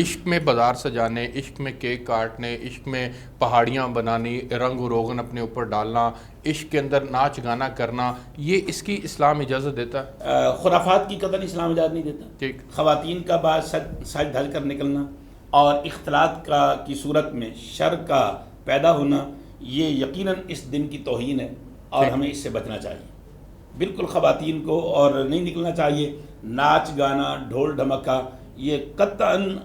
عشق میں بازار سجانے، عشق میں کیک کاٹنے، عشق میں پہاڑیاں بنانی، رنگ و روغن اپنے اوپر ڈالنا، عشق کے اندر ناچ گانا کرنا، یہ اس کی اسلام اجازت دیتا ہے؟ خرافات کی قطعاً اسلام اجازت نہیں دیتا. ٹھیک. خواتین کا بعض سج دھج کر نکلنا اور اختلاط کی صورت میں شر کا پیدا ہونا، یہ یقیناً اس دن کی توہین ہے اور ہمیں اس سے بچنا چاہیے. بالکل خواتین کو اور نہیں نکلنا چاہیے. ناچ گانا، ڈھول ڈھمکا یہ قطعاً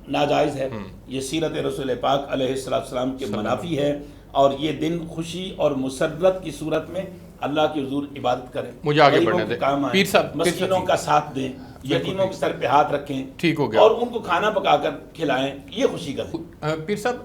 ناجائز ہے. یہ سیرت رسول پاک علیہ السلام کے منافی ہے، اور یہ دن خوشی اور مسرت کی صورت میں اللہ کی حضور عبادت کریں. مجھے آگے بڑھنے دیں. پیر صاحب مسکینوں کا ساتھ دیں، یتیموں کے سر پہ ہاتھ رکھیں، ٹھیک ہو گیا، اور ان کو کھانا پکا کر کھلائیں. یہ خوشی کا دن. پیر صاحب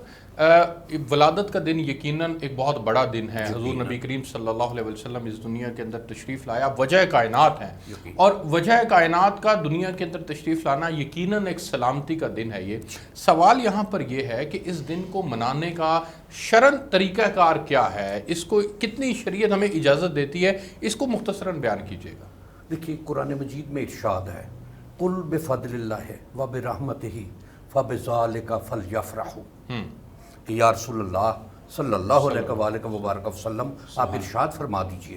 ولادت کا دن یقیناً ایک بہت بڑا دن ہے. حضور نبی کریم صلی اللہ علیہ وسلم اس دنیا کے اندر تشریف لایا، وجہ کائنات ہے، اور وجہ کائنات کا دنیا کے اندر تشریف لانا یقیناً ایک سلامتی کا دن ہے. یہ سوال یہاں پر یہ ہے کہ اس دن کو منانے کا شرعاً طریقہ کار کیا ہے، اس کو کتنی شریعت ہمیں اجازت دیتی ہے، اس کو مختصراً بیان کیجیے گا. دیکھیے قرآن مجید میں ارشاد ہے، قل بفضل اللہ وبرحمتہ فبذالک فلیفرحوا، کہ یا رسول اللہ صلی اللہ علیہ وآلہ وبارک وسلم آپ ارشاد فرما دیجئے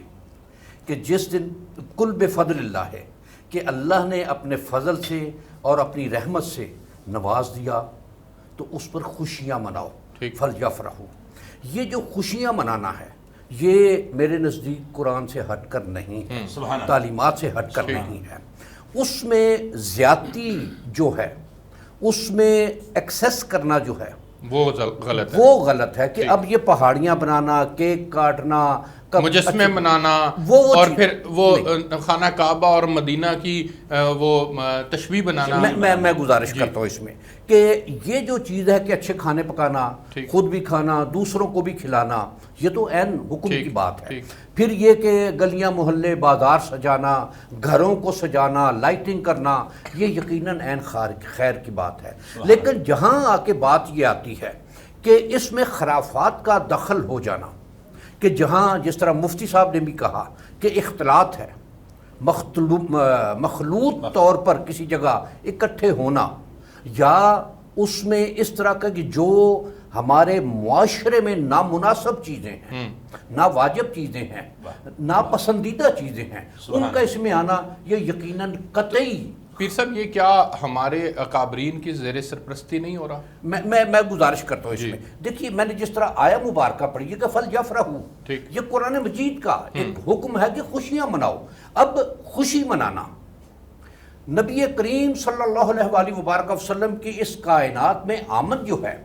کہ جس دن قل بفضل اللہ ہے کہ اللہ نے اپنے فضل سے اور اپنی رحمت سے نواز دیا تو اس پر خوشیاں مناؤ. فلیفرحوا، یہ جو خوشیاں منانا ہے یہ میرے نزدیک قرآن سے ہٹ کر نہیں ہے، تعلیمات سے ہٹ کر نہیں ہے. اس میں زیادتی جو ہے، اس میں ایکسیس کرنا جو ہے وہ غلط ہے کہ اب یہ پہاڑیاں بنانا، کیک کاٹنا، مجسمے بنانا، اور پھر وہ خانہ کعبہ اور مدینہ کی وہ تشبیہ بنانا. میں گزارش کرتا ہوں اس میں کہ یہ جو چیز ہے کہ اچھے کھانے پکانا، خود بھی کھانا، دوسروں کو بھی کھلانا، یہ تو عین حکم کی بات ہے. پھر یہ کہ گلیاں محلے بازار سجانا، گھروں کو سجانا، لائٹنگ کرنا، یہ یقیناً عین خیر کی بات ہے. لیکن جہاں آ کے بات یہ آتی ہے کہ اس میں خرافات کا دخل ہو جانا، کہ جہاں جس طرح مفتی صاحب نے بھی کہا کہ اختلاط ہے، مخلوط طور پر کسی جگہ اکٹھے ہونا، یا اس میں اس طرح کا کہ جو ہمارے معاشرے میں نامناسب چیزیں ہیں، ناواجب چیزیں ہیں، ناپسندیدہ چیزیں ہیں، ان کا اس میں آنا یہ یقیناً قطعی. پیر صاحب یہ کیا ہمارے اکابرین کی زیر سرپرستی نہیں ہو رہا؟ میں گزارش کرتا ہوں اس میں. دیکھیے میں نے جس طرح آیا مبارکہ پڑھی کہ فلیفرحوا، یہ قرآن مجید کا ایک حکم ہے کہ خوشیاں مناؤ. اب خوشی منانا نبی کریم صلی اللہ علیہ وآلہ وبارک وسلم کی اس کائنات میں آمد جو ہے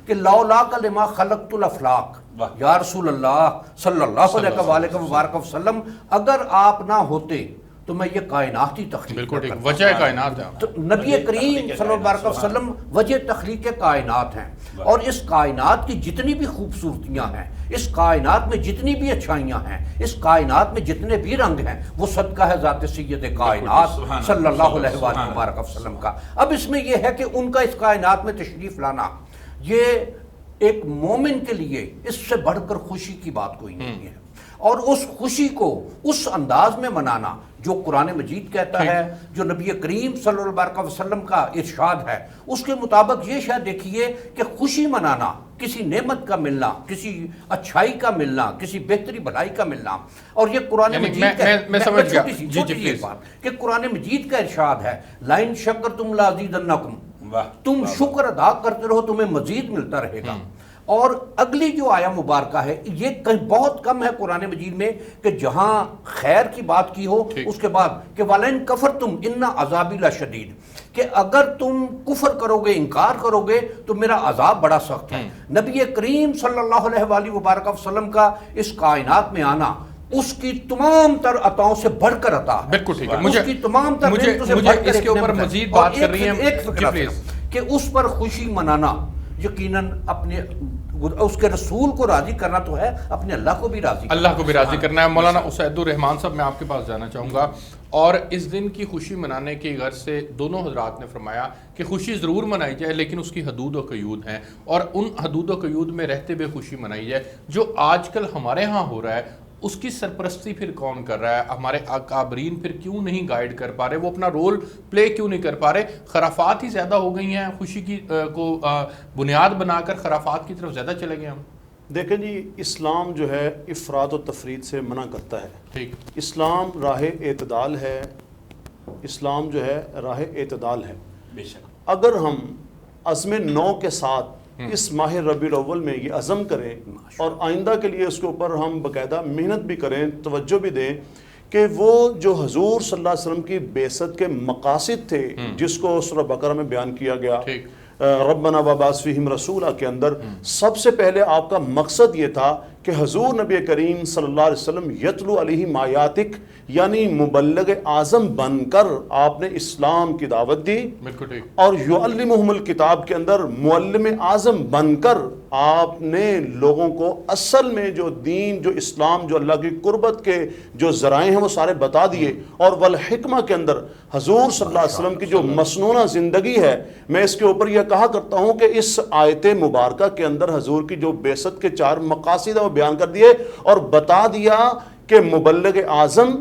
کہ لولاک لما خلقت الافلاق، یا رسول اللہ صلی اللہ علیہ وآلہ وبارک وسلم اگر آپ نہ ہوتے تو میں یہ کائنات ہی تخلیق کرتا. وجہ کائنات ہے. تو نبی کریم صلی اللہ علیہ وسلم وجہ تخلیق کائنات ہیں، اور اس کائنات کی جتنی بھی خوبصورتیاں ہیں، اس کائنات میں جتنی بھی اچھائیاں ہیں، اس کائنات میں جتنے بھی رنگ ہیں، وہ صدقہ ہے ذات سید کائنات صلی اللہ علیہ وآلہ وبارک وسلم کا. اب اس میں یہ ہے کہ ان کا اس کائنات میں تشریف لانا یہ ایک مومن کے لیے اس سے بڑھ کر خوشی کی بات کوئی نہیں ہے. اور اس خوشی کو اس انداز میں منانا جو قرآن مجید کہتا ہے، جو نبی کریم صلی اللہ علیہ وسلم کا ارشاد ہے، اس کے مطابق یہ شاید دیکھیے کہ خوشی منانا، کسی نعمت کا ملنا، کسی اچھائی کا ملنا، کسی بہتری بھلائی کا ملنا. اور یہ قرآن مجید کا چھوٹی سی بات کہ قرآن مجید کا ارشاد ہے، لَإِن شَكَرْتُمْ لَأَزِيدَنَّكُمْ، تم شکر ادا کرتے رہو تمہیں مزید ملتا رہے گا. اور اگلی جو آیا مبارکہ ہے یہ بہت کم ہے قرآن مجید میں کہ جہاں خیر کی بات کی ہو اس کے بعد کہ وَلَئِن كَفَرْتُمْ إِنَّ عَذَابِي لَشَدِيدٌ، کہ اگر تم کفر کرو گے، انکار کرو گے تو میرا عذاب بڑا سخت ہے. نبی کریم صلی اللہ علیہ وآلہ وبارک وسلم کا اس کائنات میں آنا اس کی تمام تر عطاؤں سے بڑھ کر عطا ہے. بالکل ٹھیک ہے. اس کی تمام تر نعمتوں سے بڑھ کر اس کے اوپر مزید بات کر رہی ہیں ایک فکرہ کہ اس پر خوشی منانا یقیناً اپنے اس کے رسول کو راضی کرنا تو ہے، اپنے اللہ کو بھی راضی کرنا ہے. مولانا اسید الرحمان صاحب میں آپ کے پاس جانا چاہوں گا، اور اس دن کی خوشی منانے کی غرض سے دونوں حضرات نے فرمایا کہ خوشی ضرور منائی جائے لیکن اس کی حدود و قیود ہیں، اور ان حدود و قیود میں رہتے ہوئے خوشی منائی جائے. جو آج کل ہمارے ہاں ہو رہا ہے اس کی سرپرستی پھر کون کر رہا ہے؟ ہمارے اکابرین پھر کیوں نہیں گائیڈ کر پا رہے؟ وہ اپنا رول پلے کیوں نہیں کر پا رہے؟ خرافات ہی زیادہ ہو گئی ہیں، خوشی کی کو بنیاد بنا کر خرافات کی طرف زیادہ چلے گئے ہم؟ دیکھیں جی، اسلام جو ہے افراد و تفرید سے منع کرتا ہے. ٹھیک. اسلام راہ اعتدال ہے، اسلام جو ہے راہ اعتدال ہے. بے شک. اگر ہم عزم نو کے ساتھ اس ماہ ربیع الاول میں یہ عزم کریں اور آئندہ کے لیے اس کے اوپر ہم باقاعدہ محنت بھی کریں، توجہ بھی دیں کہ وہ جو حضور صلی اللہ علیہ وسلم کی بعثت کے مقاصد تھے جس کو سورہ بقرہ میں بیان کیا گیا، ربنا وبعث فیہم رسولا کے اندر سب سے پہلے آپ کا مقصد یہ تھا کہ حضور نبی کریم صلی اللہ علیہ وسلم یتلو علیہم آیاتک، یعنی مبلغ اعظم بن کر آپ نے اسلام کی دعوت دی، اور یعلمہم الکتاب کے اندر معلم اعظم بن کر آپ نے لوگوں کو اصل میں جو دین، جو اسلام، جو اللہ کی قربت کے جو ذرائع ہیں وہ سارے بتا دیے. اور والحکمہ کے اندر حضور صلی اللہ علیہ وسلم کی جو مسنونہ زندگی ہے، میں اس کے اوپر یہ کہا کرتا ہوں کہ اس آیت مبارکہ کے اندر حضور کی جو بعثت کے 4 مقاصد ہیں وہ بیان کر دیے اور بتا دیا کہ مبلغ اعظم،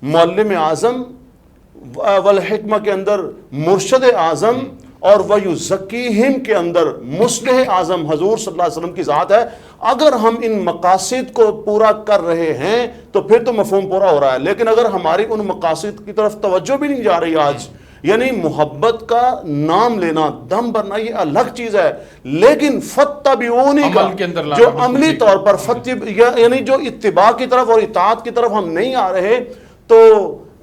معلم اعظم، والحکمہ کے اندر مرشد اعظم، اور وَيُزَكِّيهِمْ کے اندر مصلح اعظم حضور صلی اللہ علیہ وسلم کی ذات ہے. اگر ہم ان مقاصد کو پورا کر رہے ہیں تو پھر تو مفہوم پورا ہو رہا ہے. لیکن اگر ہماری ان مقاصد کی طرف توجہ بھی نہیں جا رہی آج، یعنی محبت کا نام لینا، دم بھرنا، یہ الگ چیز ہے، لیکن فَاتَّبِعُونِی کا جو عملی طور پر یعنی جو اتباع کی طرف اور اطاعت کی طرف ہم نہیں آ رہے، تو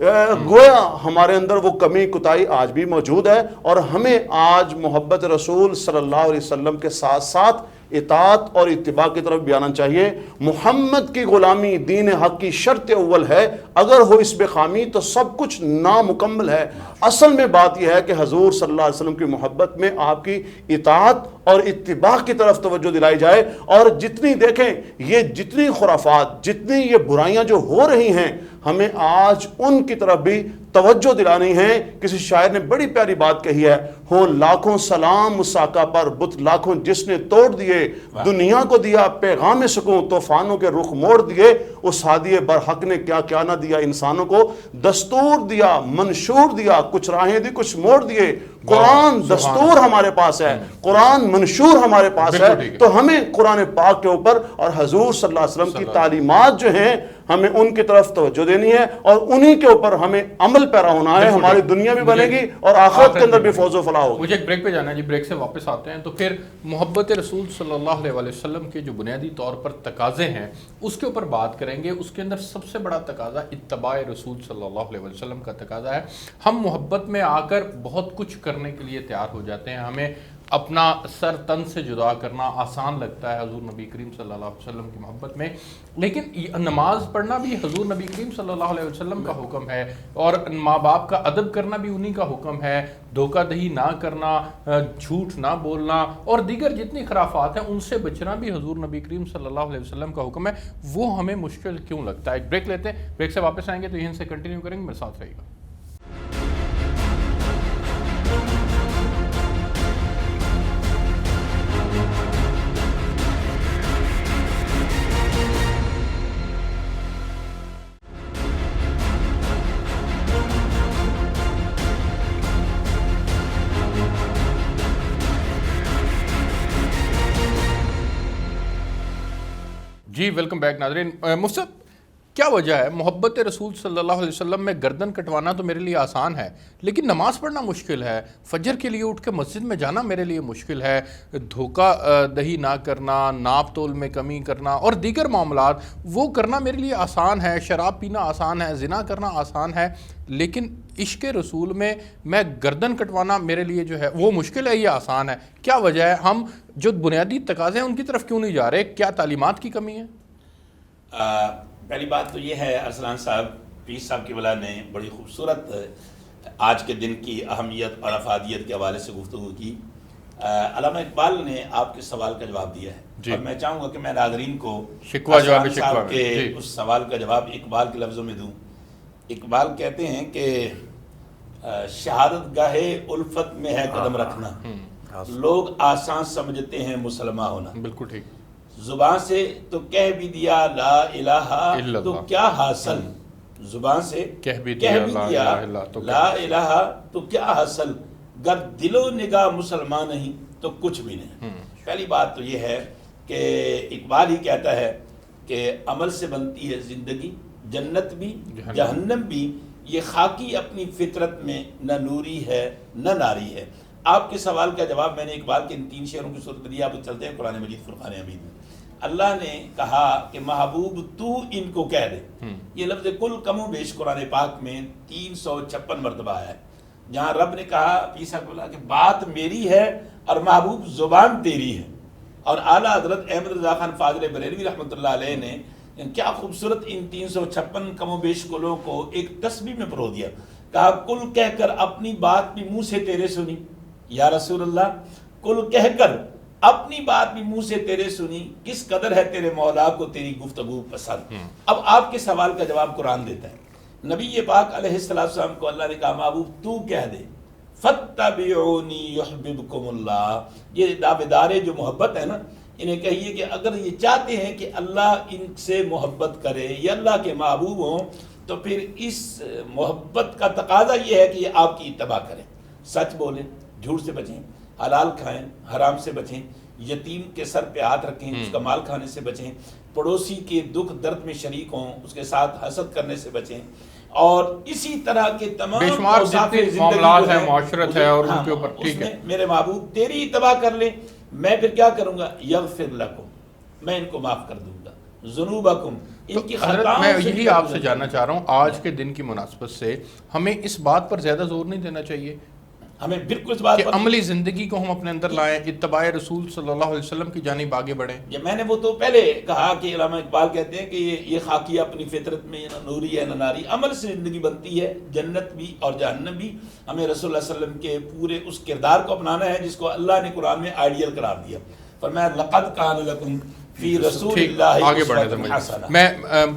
گویا ہمارے اندر وہ کمی کوتاہی آج بھی موجود ہے. اور ہمیں آج محبت رسول صلی اللہ علیہ وسلم کے ساتھ ساتھ اطاعت اور اتباع کی طرف بھی آنا چاہیے. محمد کی غلامی دین حق کی شرط اول ہے، اگر ہو اس بے خامی تو سب کچھ نامکمل ہے. اصل میں بات یہ ہے کہ حضور صلی اللہ علیہ وسلم کی محبت میں آپ کی اطاعت اور اتباع کی طرف توجہ دلائی جائے. اور جتنی دیکھیں یہ جتنی خرافات، جتنی یہ برائیاں جو ہو رہی ہیں، ہمیں آج ان کی طرف بھی توجہ دلانی ہے. کسی شاعر نے بڑی پیاری بات کہی ہے، ہوں لاکھوں سلام مساقہ پر بت لاکھوں جس نے توڑ دیے، دنیا کو دیا پیغام سکون طوفانوں کے رخ موڑ دیے. اس ہادی برحق نے کیا کیا نہ دیا انسانوں کو، دستور دیا، منشور دیا، کچھ راہیں دی کچھ موڑ دیے. قرآن دستور ہمارے پاس ہے، قرآن منشور ہمارے پاس ہے. تو ہمیں قرآن پاک کے اوپر اور حضور صلی اللہ علیہ وسلم کی تعلیمات جو ہیں ہمیں ان کی طرف توجہ دینی ہے اور انہی کے اوپر ہمیں عمل پیرا ہونا ہے. ہماری دنیا بھی بنے گی اور آخرت کے اندر بھی فوز و فلاح ہوگی. مجھے ایک بریک پہ جانا ہے جی، بریک سے واپس آتے ہیں. تو پھر محبت رسول صلی اللہ علیہ وسلم کے جو بنیادی طور پر تقاضے ہیں اس کے اوپر بات کریں گے. اس کے اندر سب سے بڑا تقاضا اتباع رسول صلی اللہ علیہ وسلم کا تقاضا ہے. ہم محبت میں آ کر بہت کچھ کرنے کے لیے تیار ہو جاتے ہیں. ہمیں اپنا سر تن سے جدا کرنا آسان لگتا ہے حضور نبی کریم صلی اللہ علیہ وسلم کی محبت میں، لیکن نماز پڑھنا بھی حضور نبی کریم صلی اللہ علیہ وسلم کا حکم ہے، اور ماں باپ کا ادب کرنا بھی انہی کا حکم ہے. دھوکہ دہی نہ کرنا، جھوٹ نہ بولنا اور دیگر جتنی خرافات ہیں ان سے بچنا بھی حضور نبی کریم صلی اللہ علیہ وسلم کا حکم ہے. وہ ہمیں مشکل کیوں لگتا ہے؟ ایک بریک لیتے ہیں، بریک سے واپس آئیں گے تو یہیں سے کنٹینیو کریں گے. میرے ساتھ رہیے گا. جی ویلکم بیک ناظرین. مفتی صاحب، کیا وجہ ہے محبت رسول صلی اللہ علیہ وسلم میں گردن کٹوانا تو میرے لیے آسان ہے لیکن نماز پڑھنا مشکل ہے، فجر کے لیے اٹھ کے مسجد میں جانا میرے لیے مشکل ہے، دھوکہ دہی نہ کرنا، ناپ تول میں کمی کرنا اور دیگر معاملات وہ کرنا میرے لیے آسان ہے، شراب پینا آسان ہے، زنا کرنا آسان ہے، لیکن عشق رسول میں گردن کٹوانا میرے لیے جو ہے وہ مشکل ہے، یہ آسان ہے. کیا وجہ ہے؟ ہم جو بنیادی تقاضے ہیں ان کی طرف کیوں نہیں جا رہے؟ کیا تعلیمات کی کمی ہے؟ پہلی بات تو یہ ہے، ارسلان صاحب، پیر صاحب کی ولا نے بڑی خوبصورت آج کے دن کی اہمیت اور افادیت کے حوالے سے گفتگو کی. علامہ اقبال نے آپ کے سوال کا جواب دیا ہے اور میں چاہوں گا کہ میں ناظرین کو ارسلان صاحب کے اس سوال کا جواب اقبال کے لفظوں میں دوں. اقبال کہتے ہیں کہ شہادت گاہ الفت میں ہے قدم رکھنا، لوگ آسان سمجھتے ہیں مسلمان ہونا. بالکل ٹھیک. زبان سے تو کہہ بھی دیا لا الہ تو کیا حاصل، زبان سے کہہ بھی دیا لا الہ تو کیا حاصل، گر دل و نگاہ مسلمان نہیں تو کچھ بھی نہیں۔ پہلی بات تو یہ ہے کہ اقبال ہی کہتا ہے کہ عمل سے بنتی ہے زندگی، جنت بھی جہنم بھی، یہ خاکی اپنی فطرت میں نہ نوری ہے نہ ناری ہے۔ آپ کے سوال کا جواب میں نے اقبال کے ان 3 شعروں کی صورت دی۔ آپ چلتے ہیں قرآن مجید فرقان حمید میں، اللہ نے کہا کہ محبوب تو ان کو کہہ دے، یہ لفظ کل کم و بیش قرآن پاک میں 356 مرتبہ ہے، جہاں رب نے کہا عیسیٰ کو کہ بات میری ہے اور محبوب زبان تیری ہے۔ اور اعلیٰ حضرت احمد رضا خان فاضل بریلوی رحمۃ اللہ علیہ نے کیا خوبصورت ان 356 کم و بیش کلوں کو ایک تسبیح میں پرو دیا، کہا کل کہہ کر اپنی بات بھی منہ سے تیرے سنی، یا رسول اللہ کل کہہ کر اپنی بات بھی منہ سے تیرے سنی، کس قدر ہے تیرے مولا کو تیری گفتگو پسند۔ اب آپ کے سوال کا جواب قرآن دیتا ہے، نبی پاک علیہ السلام کو اللہ نے کہا محبوب تو کہہ دے فَاتَّبِعُونِي يُحْبِبْكُمُ اللَّهُ، یہ دعویدار جو محبت ہے نا، انہیں کہیے کہ اگر یہ چاہتے ہیں کہ اللہ ان سے محبت کرے یا اللہ کے محبوب ہوں تو پھر اس محبت کا تقاضا یہ ہے کہ یہ آپ کی اتباع کریں، سچ بولیں، جھوٹ سے بچیں، حلال کھائیں، حرام سے بچیں، یتیم کے سر پہ ہاتھ رکھیں، اس کا مال کھانے سے بچیں، پڑوسی کے دکھ درد میں شریک ہوں، اس کے ساتھ حسد کرنے سے بچیں، اور اسی طرح کے تمام بے شمار جتنے معاملات ہیں، معاشرت ہے اور ان کے اوپر ٹھیک ہے میرے محبوب تیری اتباع کر لیں، میں پھر کیا کروں گا، یغفر لکم، میں ان کو معاف کر دوں گا، ذنوبکم، ان کی خطاؤں میں یہی آپ سے جاننا چاہ رہا ہوں، آج کے دن کی مناسبت سے ہمیں اس بات پر زیادہ زور نہیں دینا چاہیے ہمیں بالکل اس بات کہ عملی زندگی کو ہم اپنے اندر لائیں، اتباع رسول صلی اللہ علیہ وسلم کی جانب آگے بڑھیں؟ یہ میں نے وہ تو پہلے کہا کہ علامہ اقبال کہتے ہیں کہ یہ خاکی اپنی فطرت میں نہ نوری ہے نہ ناری، عمل سے زندگی بنتی ہے، جنت بھی اور جہنم بھی۔ ہمیں رسول اللہ صلی اللہ علیہ وسلم کے پورے اس کردار کو اپنانا ہے جس کو اللہ نے قرآن میں آئیڈیل قرار دیا، فرمایا لقد کان لکم فی رسول اللہ آگے بڑھنے اسوۃ حسنہ۔ میں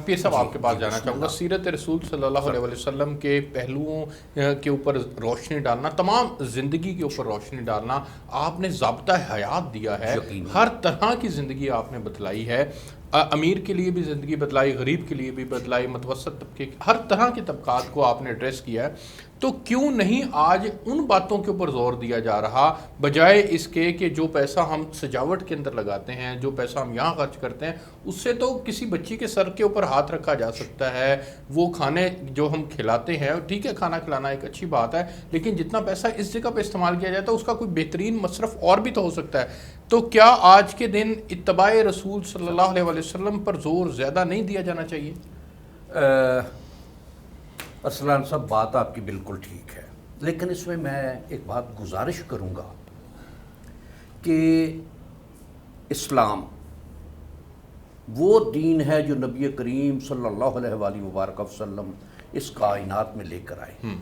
پیر صاحب آپ کے پاس جانا چاہوں گا، سیرت رسول صلی اللہ علیہ وسلم کے پہلوؤں کے اوپر روشنی ڈالنا، تمام زندگی کے اوپر روشنی ڈالنا، آپ نے ضابطہ حیات دیا ہے، ہر طرح کی زندگی آپ نے بتلائی ہے، امیر کے لیے بھی زندگی بتلائی، غریب کے لیے بھی بتلائی، متوسط طبقے، ہر طرح کے طبقات کو آپ نے ایڈریس کیا ہے۔ تو کیوں نہیں آج ان باتوں کے اوپر زور دیا جا رہا، بجائے اس کے کہ جو پیسہ ہم سجاوٹ کے اندر لگاتے ہیں، جو پیسہ ہم یہاں خرچ کرتے ہیں، اس سے تو کسی بچی کے سر کے اوپر ہاتھ رکھا جا سکتا ہے، وہ کھانے جو ہم کھلاتے ہیں، ٹھیک ہے کھانا کھلانا ایک اچھی بات ہے، لیکن جتنا پیسہ اس جگہ پہ استعمال کیا جاتا ہے اس کا کوئی بہترین مصرف اور بھی تو ہو سکتا ہے۔ تو کیا آج کے دن اتباع رسول صلی اللہ علیہ وسلم پر زور زیادہ نہیں دیا جانا چاہیے؟ ارسلان صاحب بات آپ کی بالکل ٹھیک ہے، لیکن اس میں ایک بات گزارش کروں گا کہ اسلام وہ دین ہے جو نبی کریم صلی اللہ علیہ وآلہ وبارک وسلم اس کائنات میں لے کر آئے،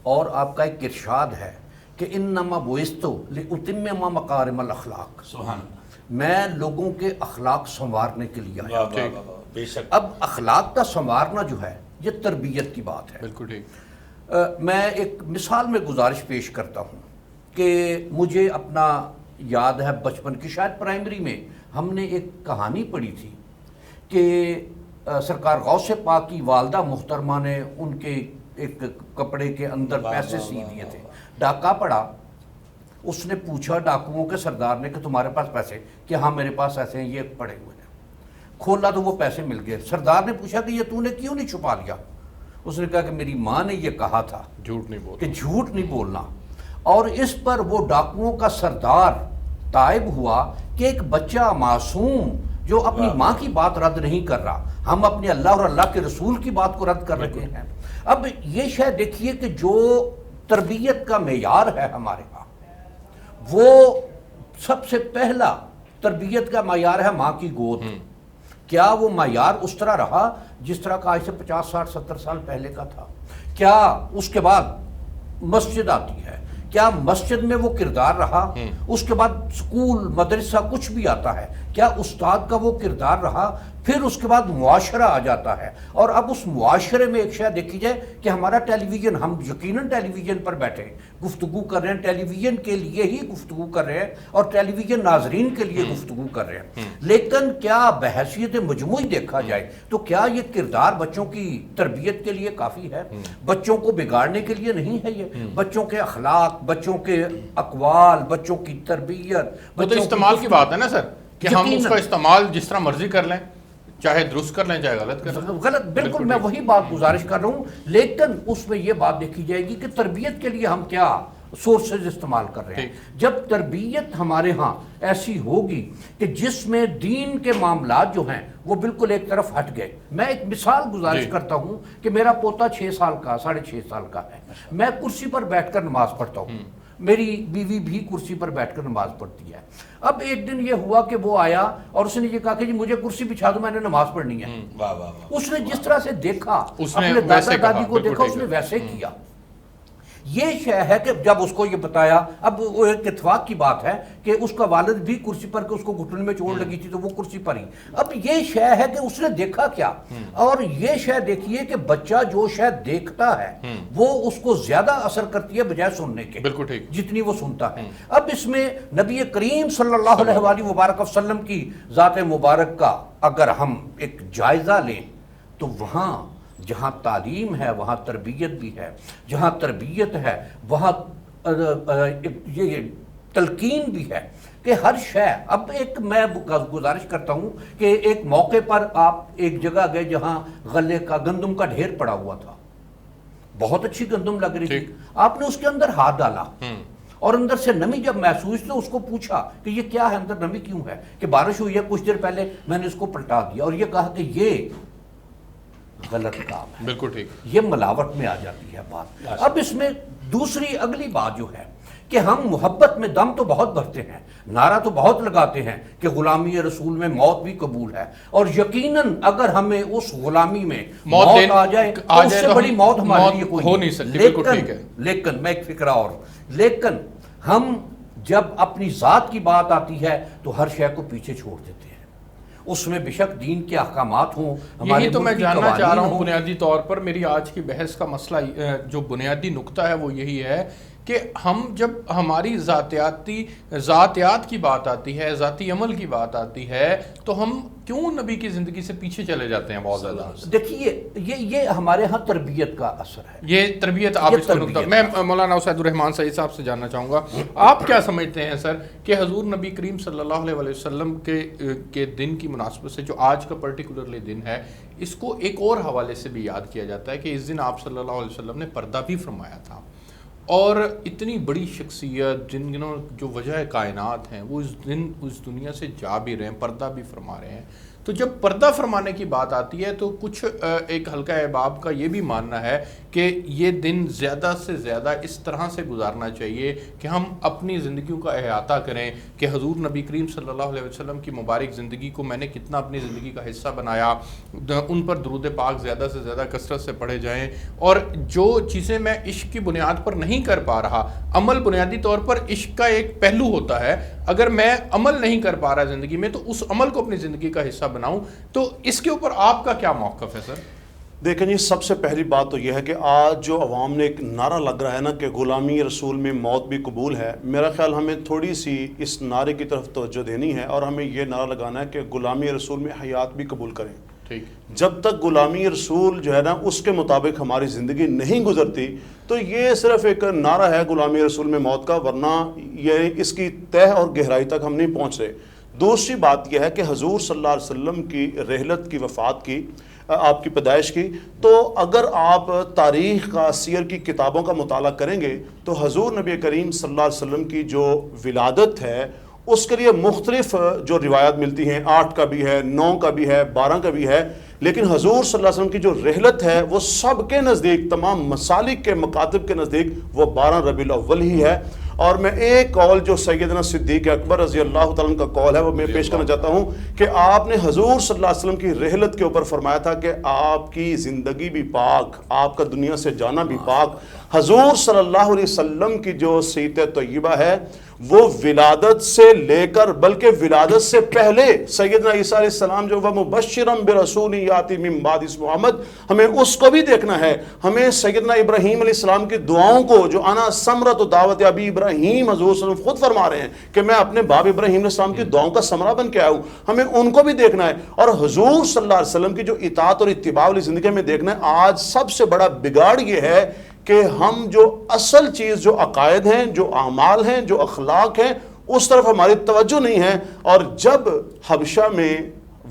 اور آپ کا ایک ارشاد ہے کہ انما بعثت لاتمم مکارم الاخلاق، سبحان اللہ، میں لوگوں کے اخلاق سنوارنے کے لیے آیا۔ بے شک اب اخلاق کا سنوارنا جو ہے یہ تربیت کی بات ہے۔ بالکل ٹھیک۔ میں ایک مثال میں گزارش پیش کرتا ہوں کہ مجھے اپنا یاد ہے بچپن کی، شاید پرائمری میں ہم نے ایک کہانی پڑھی تھی کہ سرکار غوث پاک کی والدہ محترمہ نے ان کے ایک کپڑے کے اندر پیسے سی دیے تھے، ڈاکہ پڑا، اس نے پوچھا ڈاکوؤں کے سردار نے کہ تمہارے پاس پیسے؟ کہ ہاں میرے پاس ایسے ہیں، یہ پڑے ہوئے ہیں۔ کھولا تو وہ پیسے مل گئے۔ سردار نے پوچھا کہ یہ تو نے کیوں نہیں چھپا لیا؟ اس نے کہا کہ میری ماں نے یہ کہا تھا جھوٹ نہیں بولنا، کہ جھوٹ نہیں بولنا، اور اس پر وہ ڈاکوؤں کا سردار تائب ہوا کہ ایک بچہ معصوم جو اپنی ماں کی بات رد نہیں کر رہا، ہم اپنے اللہ اور اللہ کے رسول کی بات کو رد کر رہے ہیں۔ اب یہ شاید دیکھیے کہ جو تربیت کا معیار ہے ہمارے ہاں، وہ سب سے پہلا تربیت کا معیار ہے ماں کی گود۔ کیا وہ معیار اس طرح رہا جس طرح کا آج سے 50 60 70 سال پہلے کا تھا؟ کیا اس کے بعد مسجد آتی ہے، کیا مسجد میں وہ کردار رہا؟ اس کے بعد سکول مدرسہ کچھ بھی آتا ہے، کیا استاد کا وہ کردار رہا؟ پھر اس کے بعد معاشرہ آ جاتا ہے، اور اب اس معاشرے میں ایک شاید دیکھی جائے کہ ہمارا ٹیلی ویژن، ہم یقیناً ٹیلی ویژن پر بیٹھے گفتگو کر رہے ہیں، ٹیلی ویژن کے لیے ہی گفتگو کر رہے ہیں اور ٹیلی ویژن ناظرین کے لیے گفتگو کر رہے ہیں، لیکن کیا بحیثیت مجموعی دیکھا جائے تو کیا یہ کردار بچوں کی تربیت کے لیے کافی ہے؟ بچوں کو بگاڑنے کے لیے نہیں ہے یہ، بچوں کے اخلاق، بچوں کے اقوال، بچوں کی تربیت، وہ تو استعمال کی بات ہے نا سر، کہ ہم اس کا استعمال جس طرح مرضی کر لیں، چاہے درست کر لیں چاہے غلط کر لیں، غلط، بالکل میں وہی بات گزارش کر رہا ہوں، لیکن اس میں یہ بات دیکھی جائے گی کہ تربیت کے لیے ہم کیا سورسز استعمال کر رہے ہیں۔ جب تربیت ہمارے ہاں ایسی ہوگی کہ جس میں دین کے معاملات جو ہیں وہ بالکل ایک طرف ہٹ گئے، میں ایک مثال گزارش کرتا ہوں کہ میرا پوتا 6 سال کا 6.5 سال کا ہے، میں کرسی پر بیٹھ کر نماز پڑھتا ہوں، میری بیوی بھی کرسی پر بیٹھ کر نماز پڑھتی ہے۔ اب ایک دن یہ ہوا کہ وہ آیا اور اس نے یہ کہا کہ جی مجھے کرسی بچھا دو، میں نے نماز پڑھنی ہے۔ اس نے جس طرح سے دیکھا، اپنے دادا دادی کو دیکھا، اس نے ویسے کیا۔ یہ شے ہے کہ جب اس کو یہ بتایا، اب وہ ایک اتفاق کی بات ہے کہ اس کا والد بھی کرسی پر کہ اس کو گھٹنے میں چوٹ لگی تھی تو وہ کرسی پر ہی۔ اب یہ شے ہے کہ اس نے دیکھا کیا، اور یہ شے دیکھیے کہ بچہ جو شے دیکھتا ہے وہ اس کو زیادہ اثر کرتی ہے بجائے سننے کے، بالکل ٹھیک، جتنی وہ سنتا ہے۔ اب اس میں نبی کریم صلی اللہ علیہ وآلہ وبارک وسلم کی ذات مبارک کا اگر ہم ایک جائزہ لیں تو وہاں جہاں تعلیم ہے وہاں تربیت بھی ہے، جہاں تربیت ہے وہاں یہ تلقین بھی ہے کہ ہر شے۔ اب ایک میں گزارش کرتا ہوں کہ ایک موقع پر آپ ایک جگہ گئے جہاں غلے کا گندم کا ڈھیر پڑا ہوا تھا، بہت اچھی گندم لگ رہی تھی، آپ نے اس کے اندر ہاتھ ڈالا اور اندر سے نمی جب محسوس تو اس کو پوچھا کہ یہ کیا ہے، اندر نمی کیوں ہے؟ کہ بارش ہوئی ہے کچھ دیر پہلے، میں نے اس کو پلٹا دیا اور یہ کہا کہ یہ غلط کام ہے۔ بالکل ٹھیک، یہ ملاوٹ میں آ جاتی ہے بات۔ اب اس میں دوسری اگلی بات جو ہے کہ ہم محبت میں دم تو بہت بھرتے ہیں، نعرہ تو بہت لگاتے ہیں کہ غلامی رسول میں موت بھی قبول ہے، اور یقیناً اگر ہمیں اس غلامی میں موت آ جائے تو اس سے بڑی موت ہمارے لیے کوئی ہو نہیں سکتی۔ لیکن میں ایک فکرہ اور، لیکن ہم جب اپنی ذات کی بات آتی ہے تو ہر شے کو پیچھے چھوڑ دیتے ہیں، اس میں بے شک دین کے احکامات ہوں، یہی تو میں جاننا چاہ رہا ہوں بنیادی طور پر۔ میری آج کی بحث کا مسئلہ جو بنیادی نقطہ ہے وہ یہی ہے کہ ہم جب ہماری ذاتیات کی بات آتی ہے، ذاتی عمل کی بات آتی ہے، تو ہم کیوں نبی کی زندگی سے پیچھے چلے جاتے ہیں بہت زیادہ؟ دیکھیے یہ ہمارے ہاں تربیت کا اثر ہے، یہ تربیت آپ اس کو نقطہ۔ میں مولانا اسعد الرحمان سعید صاحب سے جاننا چاہوں گا، آپ کیا سمجھتے ہیں سر کہ حضور نبی کریم صلی اللہ علیہ وسلم کے دن کی مناسبت سے جو آج کا پرٹیکولرلی دن ہے، اس کو ایک اور حوالے سے بھی یاد کیا جاتا ہے کہ اس دن آپ صلی اللہ علیہ وسلم نے پردہ بھی فرمایا تھا، اور اتنی بڑی شخصیت جن جو وجہ کائنات ہیں وہ اس دن اس دنیا سے جا بھی رہے ہیں، پردہ بھی فرما رہے ہیں۔ تو جب پردہ فرمانے کی بات آتی ہے تو کچھ ایک حلقہ احباب کا یہ بھی ماننا ہے کہ یہ دن زیادہ سے زیادہ اس طرح سے گزارنا چاہیے کہ ہم اپنی زندگیوں کا احاطہ کریں کہ حضور نبی کریم صلی اللہ علیہ وسلم کی مبارک زندگی کو میں نے کتنا اپنی زندگی کا حصہ بنایا، ان پر درود پاک زیادہ سے زیادہ کثرت سے پڑھے جائیں، اور جو چیزیں میں عشق کی بنیاد پر نہیں کر پا رہا، عمل بنیادی طور پر عشق کا ایک پہلو ہوتا ہے، اگر میں عمل نہیں کر پا رہا زندگی میں تو اس عمل کو اپنی زندگی کا حصہ بناؤں۔ تو اس کے اوپر آپ کا کیا موقف ہے سر؟ دیکھیں جی، سب سے پہلی بات تو یہ ہے کہ آج جو عوام نے ایک نعرہ لگ رہا ہے نا کہ غلامی رسول میں موت بھی قبول ہے، میرا خیال ہمیں تھوڑی سی اس نعرے کی طرف توجہ دینی ہے اور ہمیں یہ نعرہ لگانا ہے کہ غلامی رسول میں حیات بھی قبول کریں۔ جب تک غلامی رسول جو ہے نا اس کے مطابق ہماری زندگی نہیں گزرتی تو یہ صرف ایک نعرہ ہے غلامی رسول میں موت کا، ورنہ یہ اس کی تہ اور گہرائی تک ہم نہیں پہنچ رہے۔ دوسری بات یہ ہے کہ حضور صلی اللہ علیہ وسلم کی رحلت کی، وفات کی، آپ کی پیدائش کی، تو اگر آپ تاریخ کا، سیر کی کتابوں کا مطالعہ کریں گے تو حضور نبی کریم صلی اللہ علیہ وسلم کی جو ولادت ہے اس کے لیے مختلف جو روایات ملتی ہیں، 8 کا بھی ہے، 9 کا بھی ہے، 12 کا بھی ہے، لیکن حضور صلی اللہ علیہ وسلم کی جو رحلت ہے وہ سب کے نزدیک، تمام مسالک کے مکاتب کے نزدیک وہ 12 ربیع الاول ہی ہے۔ اور میں ایک قول جو سیدنا صدیق اکبر رضی اللہ تعالیٰ عنہ کا قول ہے وہ میں پیش کرنا چاہتا ہوں کہ آپ نے حضور صلی اللہ علیہ وسلم کی رحلت کے اوپر فرمایا تھا کہ آپ کی زندگی بھی پاک، آپ کا دنیا سے جانا بھی پاک۔ حضور صلی اللہ علیہ وسلم کی جو سیرت طیبہ ہے وہ ولادت سے لے کر بلکہ ولادت سے پہلے سیدنا عیسیٰ علیہ السلام جو وَمُبَشِّرًا بِرَسُولٍ يَأْتِي مِن بَعْدِ اسْمُهُ احمد، ہمیں اس کو بھی دیکھنا ہے. ہمیں سیدنا ابراہیم علیہ السلام کی دعاؤں کو جو انا ثمرۃ دعوت ابی ابراہیم، حضور صلی اللہ علیہ وسلم خود فرما رہے ہیں کہ میں اپنے باپ ابراہیم علیہ السلام کی دعاؤں کا ثمرہ بن کے آیا ہوں، ہمیں ان کو بھی دیکھنا ہے. اور حضور صلی اللہ علیہ وسلم کی جو اطاعت اور اتباع والی زندگی میں دیکھنا ہے. آج سب سے بڑا بگاڑ یہ ہے کہ ہم جو اصل چیز جو عقائد ہیں، جو اعمال ہیں، جو اخلاق ہیں، اس طرف ہماری توجہ نہیں ہے. اور جب حبشہ میں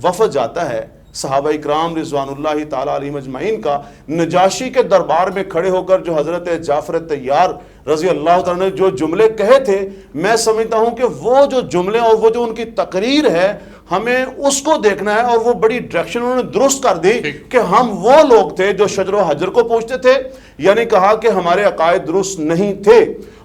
وفد جاتا ہے صحابہ اکرام رضوان اللہ تعالیٰ علیہم اجمعین کا، نجاشی کے دربار میں کھڑے ہو کر جو حضرت جعفر طیار رضی اللہ تعالیٰ نے جو جملے کہے تھے، میں سمجھتا ہوں کہ وہ جو جملے اور وہ جو ان کی تقریر ہے، ہمیں اس کو دیکھنا ہے. اور وہ بڑی ڈائریکشن انہوں نے درست کر دی کہ ہم وہ لوگ تھے جو شجر و حجر کو پوچھتے تھے، یعنی کہا کہ ہمارے عقائد درست نہیں تھے،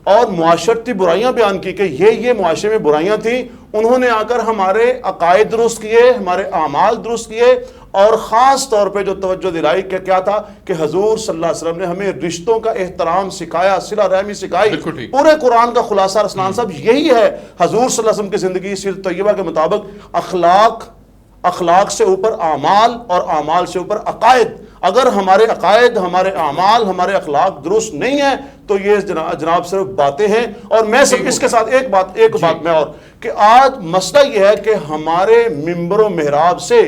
اور معاشرتی برائیاں بیان کی کہ یہ معاشرے میں برائیاں تھیں. انہوں نے آ کر ہمارے عقائد درست کیے، ہمارے اعمال درست کیے، اور خاص طور پہ جو توجہ دلائی کہ کیا تھا کہ حضور صلی اللہ علیہ وسلم نے ہمیں رشتوں کا احترام سکھایا، صلہ رحمی سکھائی. پورے قرآن کا خلاصہ رسلان صاحب یہی ہے. حضور صلی اللہ علیہ وسلم کی زندگی سیرت طیبہ کے مطابق اخلاق سے اوپر اعمال اور اعمال سے اوپر عقائد. اگر ہمارے عقائد، ہمارے اعمال، ہمارے اخلاق درست نہیں ہیں تو یہ جناب صرف باتیں ہیں. اور میں صرف اس کے ساتھ ایک بات میں اور کہ آج مسئلہ یہ ہے کہ ہمارے منبر و محراب سے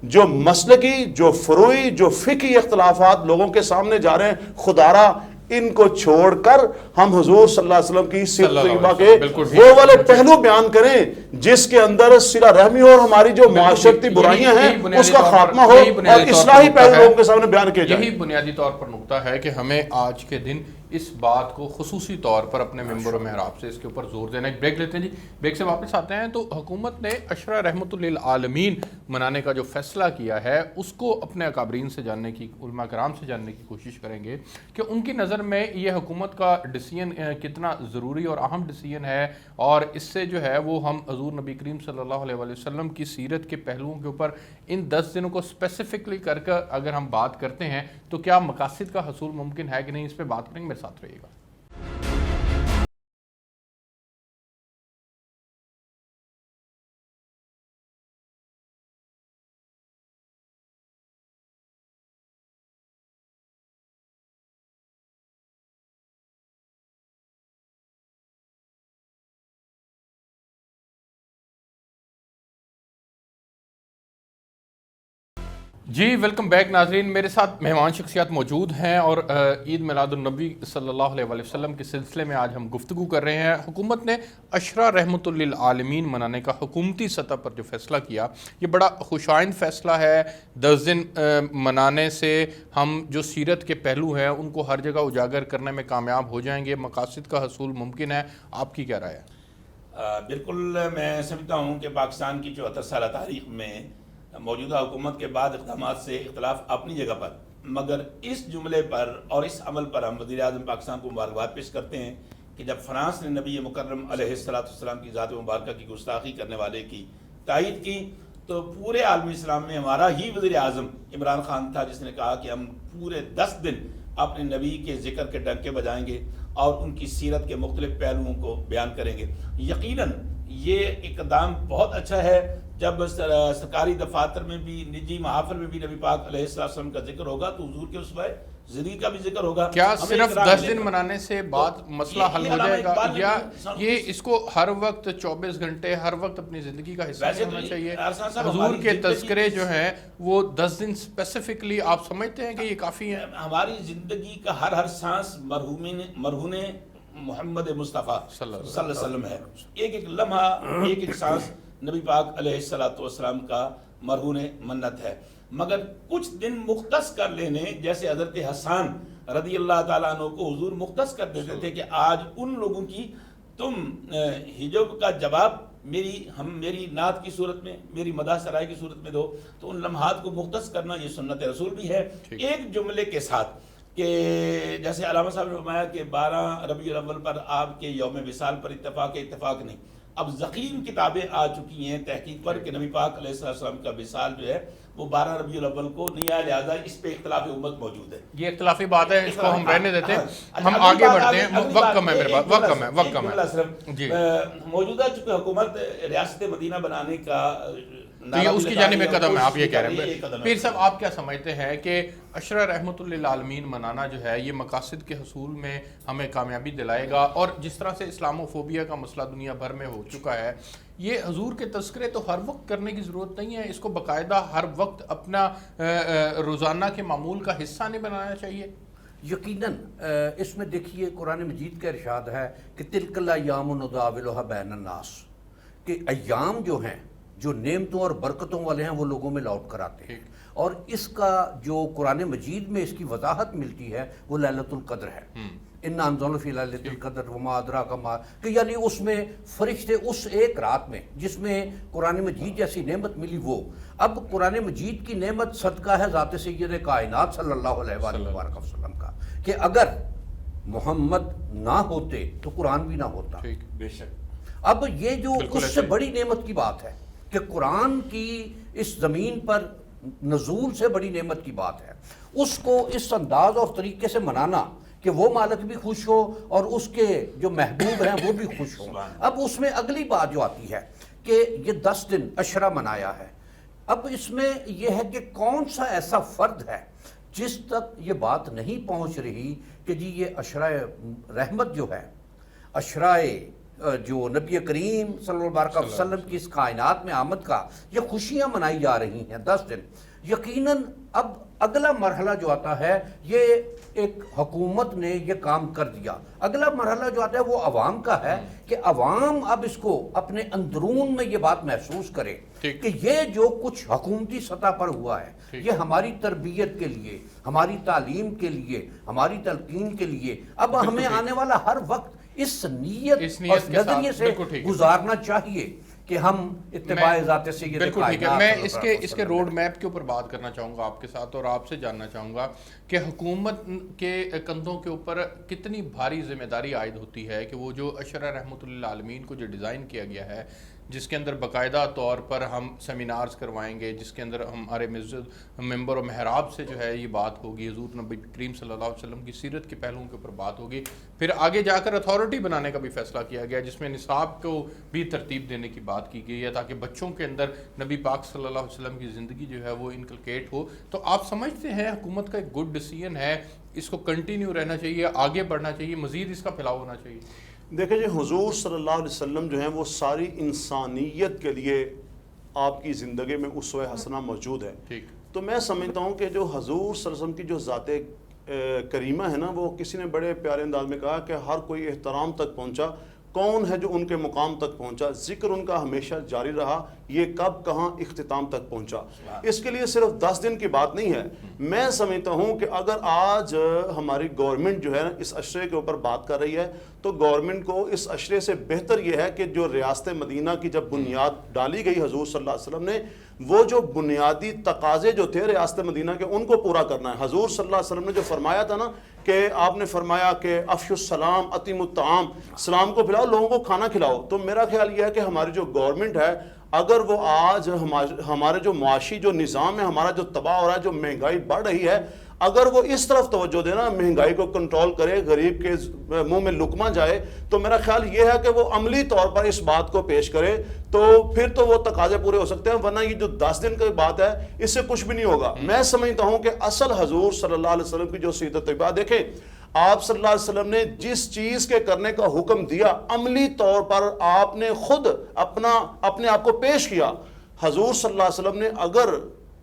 جو مسلکی، جو فروعی، جو فقہی اختلافات لوگوں کے سامنے جا رہے ہیں، خدارہ ان کو چھوڑ کر ہم حضور صلی اللہ علیہ وسلم کی سیرت طیبہ کے وہ والے پہلو بیان کریں جس کے اندر صلہ رحمی ہو اور ہماری جو معاشرتی برائیاں ہیں اس کا خاتمہ ہو اور اصلاحی پہلو لوگوں کے سامنے بیان کیا جائے. یہی بنیادی طور پر نقطہ ہے کہ ہمیں آج کے دن اس بات کو خصوصی طور پر اپنے ممبر و محراب سے اس کے اوپر زور دینا. ایک بریک لیتے ہیں جی، بریک سے واپس آتے ہیں. تو حکومت نے عشرہ رحمت للعالمین منانے کا جو فیصلہ کیا ہے اس کو اپنے اکابرین سے جاننے کی، علماء کرام سے جاننے کی کوشش کریں گے کہ ان کی نظر میں یہ حکومت کا ڈیسیژن کتنا ضروری اور اہم ڈیسیژن ہے، اور اس سے جو ہے وہ ہم حضور نبی کریم صلی اللہ علیہ وسلم کی سیرت کے پہلوؤں کے اوپر ان 10 دنوں کو اسپیسیفکلی کر کر اگر ہم بات کرتے ہیں تو کیا مقاصد کا حصول ممکن ہے کہ نہیں، اس پہ بات کریں گے. میرے ساتھ رہیے گا. جی ویلکم بیک ناظرین. میرے ساتھ مہمان شخصیات موجود ہیں اور عید میلاد النبی صلی اللہ علیہ وسلم کے سلسلے میں آج ہم گفتگو کر رہے ہیں. حکومت نے عشرہ رحمت للعالمین منانے کا حکومتی سطح پر جو فیصلہ کیا، یہ بڑا خوشائند فیصلہ ہے. 10 دن منانے سے ہم جو سیرت کے پہلو ہیں ان کو ہر جگہ اجاگر کرنے میں کامیاب ہو جائیں گے، مقاصد کا حصول ممکن ہے. آپ کی کیا رائے ہے؟ بالکل میں سمجھتا ہوں کہ پاکستان کی 74 سالہ تاریخ میں موجودہ حکومت کے بعد اقدامات سے اختلاف اپنی جگہ پر، مگر اس جملے پر اور اس عمل پر ہم وزیر اعظم پاکستان کو مبارکباد پیش کرتے ہیں کہ جب فرانس نے نبی مکرم علیہ السلام کی ذات مبارکہ کی گستاخی کرنے والے کی تائید کی تو پورے عالم اسلام میں ہمارا ہی وزیر اعظم عمران خان تھا جس نے کہا کہ ہم پورے 10 دن اپنے نبی کے ذکر کے ڈنکے بجائیں گے اور ان کی سیرت کے مختلف پہلوؤں کو بیان کریں گے. یقیناً یہ اقدام بہت اچھا ہے. جب سرکاری دفاتر میں بھی، نجی محافل میں بھی نبی پاک علیہ السلام کا ذکر ہوگا تو حضور کے اسوہ زندگی کا بھی ذکر ہوگا. کیا صرف 10 دن منانے سے بات مسئلہ حل ہو جائے گا، یا یہ اس کو ہر وقت 24 گھنٹے ہر وقت اپنی زندگی کا حصہ ہونا چاہیے؟ حضور کے تذکرے جو ہیں وہ 10 دن اسپیسیفکلی آپ سمجھتے ہیں کہ یہ کافی ہے؟ ہماری زندگی کا ہر سانس مرہون محمد مصطفیٰ صلی اللہ علیہ وسلم ہے. ایک لمحہ، ایک سانس نبی پاک علیہ السلام کا مرہون منت ہے. مگر کچھ دن مختص کر لینے، جیسے حضرت حسان رضی اللہ تعالیٰ عنہ کو حضور مختص کر دیتے تھے کہ آج ان لوگوں کی تم ہجب کا جواب میری نعت کی صورت میں، میری مدح سرائے کی صورت میں دو، تو ان لمحات کو مختص کرنا یہ سنت رسول بھی ہے. ایک جملے کے ساتھ کہ جیسے علامہ صاحب نے فرمایا کہ 12 ربیع الاول پر آپ کے یوم وصال پر اتفاق نہیں. اب ضخیم کتابیں آ چکی ہیں تحقیق پر کہ نبی پاک علیہ السلام کا وصال جو ہے وہ 12 ربیع الاول کو نہیں آیا، لہٰذا اس پہ اختلاف امت موجود ہے. یہ اختلافی بات ہے، اس کو ہم رہنے دیتے ہیں، ہم آگے بڑھتے ہیں. وقت کم ہے میرے پاس، وقت کم ہے جی. موجودہ چونکہ حکومت ریاست مدینہ بنانے کا تو یہ اس کی جانب میں قدم ہے، آپ یہ کہہ رہے ہیں. پیر صاحب آپ کیا سمجھتے ہیں کہ عشرہ رحمت للعالمین منانا جو ہے یہ مقاصد کے حصول میں ہمیں کامیابی دلائے گا؟ اور جس طرح سے اسلامو فوبیا کا مسئلہ دنیا بھر میں ہو چکا ہے، یہ حضور کے تذکرے تو ہر وقت کرنے کی ضرورت نہیں ہے، اس کو باقاعدہ ہر وقت اپنا روزانہ کے معمول کا حصہ نہیں بنانا چاہیے؟ یقیناً اس میں دیکھیے قرآن مجید کا ارشاد ہے کہ تلک الایام نداولها بین الناس، کہ ایام جو ہیں جو نعمتوں اور برکتوں والے ہیں وہ لوگوں میں لوٹ کر آتے ہیں. اور اس کا جو قرآن مجید میں اس کی وضاحت ملتی ہے وہ لیلۃ القدر ہے. انا انزلنا فی لیلۃ القدر وما ادراک ما، کہ یعنی اس میں فرشتے اس ایک رات میں جس میں قرآن مجید جیسی نعمت ملی وہ. اب قرآن مجید کی نعمت صدقہ ہے ذات سید کائنات صلی اللہ علیہ وآلہ وسلم کا، کہ اگر محمد نہ ہوتے تو قرآن بھی نہ ہوتا. بے شک. اب یہ جو اس سے بڑی نعمت کی بات ہے کہ قرآن کی اس زمین پر نزول سے بڑی نعمت کی بات ہے، اس کو اس انداز اور طریقے سے منانا کہ وہ مالک بھی خوش ہو اور اس کے جو محبوب ہیں وہ بھی خوش ہوں. اب اس میں اگلی بات جو آتی ہے کہ یہ 10 دن عشرہ منایا ہے. اب اس میں یہ ہے کہ کون سا ایسا فرد ہے جس تک یہ بات نہیں پہنچ رہی کہ جی یہ عشرہ رحمت جو ہے، عشرہ جو نبی کریم صلی اللہ علیہ وسلم کی اس کائنات میں آمد کا یہ خوشیاں منائی جا رہی ہیں 10 دن. یقیناً اب اگلا مرحلہ جو آتا ہے، یہ ایک حکومت نے یہ کام کر دیا. اگلا مرحلہ جو آتا ہے وہ عوام کا ہے کہ عوام اب اس کو اپنے اندرون میں یہ بات محسوس کرے کہ یہ جو کچھ حکومتی سطح پر ہوا ہے یہ ہماری تربیت کے لیے، ہماری تعلیم کے لیے، ہماری تلقین کے لیے اب ہمیں آنے والا ہر وقت اس نیت اور نظریے سے گزارنا چاہیے کہ ہم اتباع ذات سید کائنات. میں اس کے روڈ میپ کے اوپر بات کرنا چاہوں گا آپ کے ساتھ، اور آپ سے جاننا چاہوں گا کہ حکومت کے کندھوں کے اوپر کتنی بھاری ذمہ داری عائد ہوتی ہے کہ وہ جو عشرہ رحمت للعالمین کو جو ڈیزائن کیا گیا ہے، جس کے اندر باقاعدہ طور پر ہم سیمینارز کروائیں گے، جس کے اندر ہمارے مسجد ممبر و محراب سے جو ہے یہ بات ہوگی، حضور نبی کریم صلی اللہ علیہ وسلم کی سیرت کے پہلوؤں کے اوپر بات ہوگی، پھر آگے جا کر اتھارٹی بنانے کا بھی فیصلہ کیا گیا جس میں نصاب کو بھی ترتیب دینے کی بات کی گئی ہے تاکہ بچوں کے اندر نبی پاک صلی اللہ علیہ وسلم کی زندگی جو ہے وہ انکلکیٹ ہو. تو آپ سمجھتے ہیں حکومت کا ایک گڈ ڈیسیژن ہے، اس کو کنٹینیو رہنا چاہیے، آگے بڑھنا چاہیے، مزید اس کا پھیلاؤ ہونا چاہیے؟ دیکھیں جی، حضور صلی اللہ علیہ وسلم جو ہیں وہ ساری انسانیت کے لیے آپ کی زندگی میں اسوہ حسنہ موجود ہے. تو میں سمجھتا ہوں کہ جو حضور صلی اللہ علیہ وسلم کی جو ذات کریمہ ہے نا، وہ کسی نے بڑے پیارے انداز میں کہا کہ ہر کوئی احترام تک پہنچا، کون ہے جو ان کے مقام تک پہنچا، ذکر ان کا ہمیشہ جاری رہا، یہ کب کہاں اختتام تک پہنچا. اس کے لیے صرف 10 دن کی بات نہیں ہے. میں سمجھتا ہوں کہ اگر آج ہماری گورنمنٹ جو ہے اس عشرے کے اوپر بات کر رہی ہے تو گورنمنٹ کو اس عشرے سے بہتر یہ ہے کہ جو ریاست مدینہ کی جب بنیاد ڈالی گئی حضور صلی اللہ علیہ وسلم نے، وہ جو بنیادی تقاضے جو تھے ریاست مدینہ کے ان کو پورا کرنا ہے. حضور صلی اللہ علیہ وسلم نے جو فرمایا تھا نا کہ آپ نے فرمایا کہ افشوا السلام اطعموا الطعام، سلام کو پھیلاؤ، لوگوں کو کھانا کھلاؤ. تو میرا خیال یہ ہے کہ ہماری جو گورنمنٹ ہے اگر وہ آج ہمارے جو معاشی جو نظام ہے ہمارا جو تباہ ہو رہا ہے، جو مہنگائی بڑھ رہی ہے، اگر وہ اس طرف توجہ دینا، مہنگائی کو کنٹرول کرے، غریب کے منہ میں لقمہ جائے، تو میرا خیال یہ ہے کہ وہ عملی طور پر اس بات کو پیش کرے تو پھر تو وہ تقاضے پورے ہو سکتے ہیں. ورنہ یہ جو 10 دن کی بات ہے اس سے کچھ بھی نہیں ہوگا. میں سمجھتا ہوں کہ اصل حضور صلی اللہ علیہ وسلم کی جو سیرت طیبہ دیکھیں، آپ صلی اللہ علیہ وسلم نے جس چیز کے کرنے کا حکم دیا عملی طور پر آپ نے خود اپنے آپ کو پیش کیا. حضور صلی اللہ علیہ وسلم نے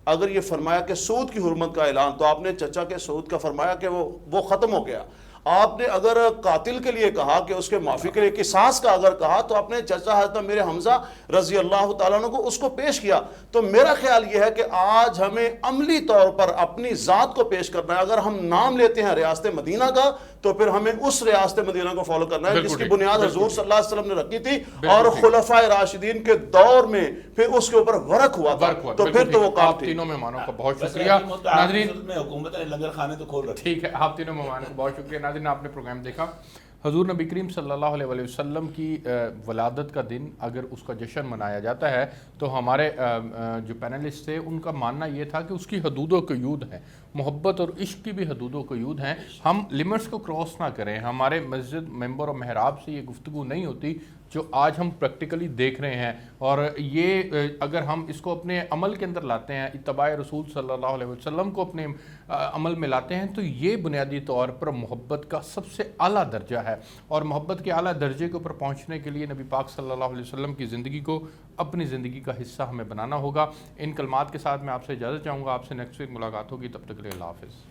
اگر یہ فرمایا کہ سود کی حرمت کا اعلان، تو آپ نے چچا کے سود کا فرمایا کہ وہ ختم ہو گیا. آپ نے اگر قاتل کے لیے کہا کہ اس کے معافی کے لیے قصاص کا اگر کہا تو آپ نے چچا حضرت میرے حمزہ رضی اللہ تعالیٰ عنہ کو اس کو پیش کیا. تو میرا خیال یہ ہے کہ آج ہمیں عملی طور پر اپنی ذات کو پیش کرنا ہے. اگر ہم نام لیتے ہیں ریاست مدینہ کا تو پھر ہمیں اس ریاست مدینہ کو فالو کرنا ہے جس کی بنیاد حضور صلی اللہ علیہ وسلم نے رکھی تھی اور خلفائے راشدین کے دور میں پھر اس کے اوپر ورق ہوا تھا. تو پھر تو وہ کام تھی. تینوں مہمانوں کا بہت شکریہ. ناظرین میں حکومت نے لنگر خانے تو کھول رکھے. ٹھیک ہے، آپ تینوں مہمانوں کو بہت شکریہ. ناظرین آپ نے پروگرام دیکھا. حضور نبی کریم صلی اللہ علیہ وسلم کی ولادت کا دن اگر اس کا جشن منایا جاتا ہے تو ہمارے جو پینلسٹ تھے ان کا ماننا یہ تھا کہ اس کی حدود و قیود ہیں، محبت اور عشق کی بھی حدود و قیود ہیں، ہم لمٹس کو کراس نہ کریں۔ ہمارے مسجد ممبر و محراب سے یہ گفتگو نہیں ہوتی جو آج ہم پریکٹیکلی دیکھ رہے ہیں، اور یہ اگر ہم اس کو اپنے عمل کے اندر لاتے ہیں، اتباع رسول صلی اللہ علیہ وسلم کو اپنے عمل میں لاتے ہیں، تو یہ بنیادی طور پر محبت کا سب سے اعلیٰ درجہ ہے، اور محبت کے اعلیٰ درجے کے اوپر پہنچنے کے لیے نبی پاک صلی اللہ علیہ وسلم کی زندگی کو اپنی زندگی کا حصہ ہمیں بنانا ہوگا۔ ان کلمات کے ساتھ میں آپ سے اجازت چاہوں گا، آپ سے نیکسٹ ویک ملاقات ہوگی، تب تک کے لیے اللہ حافظ۔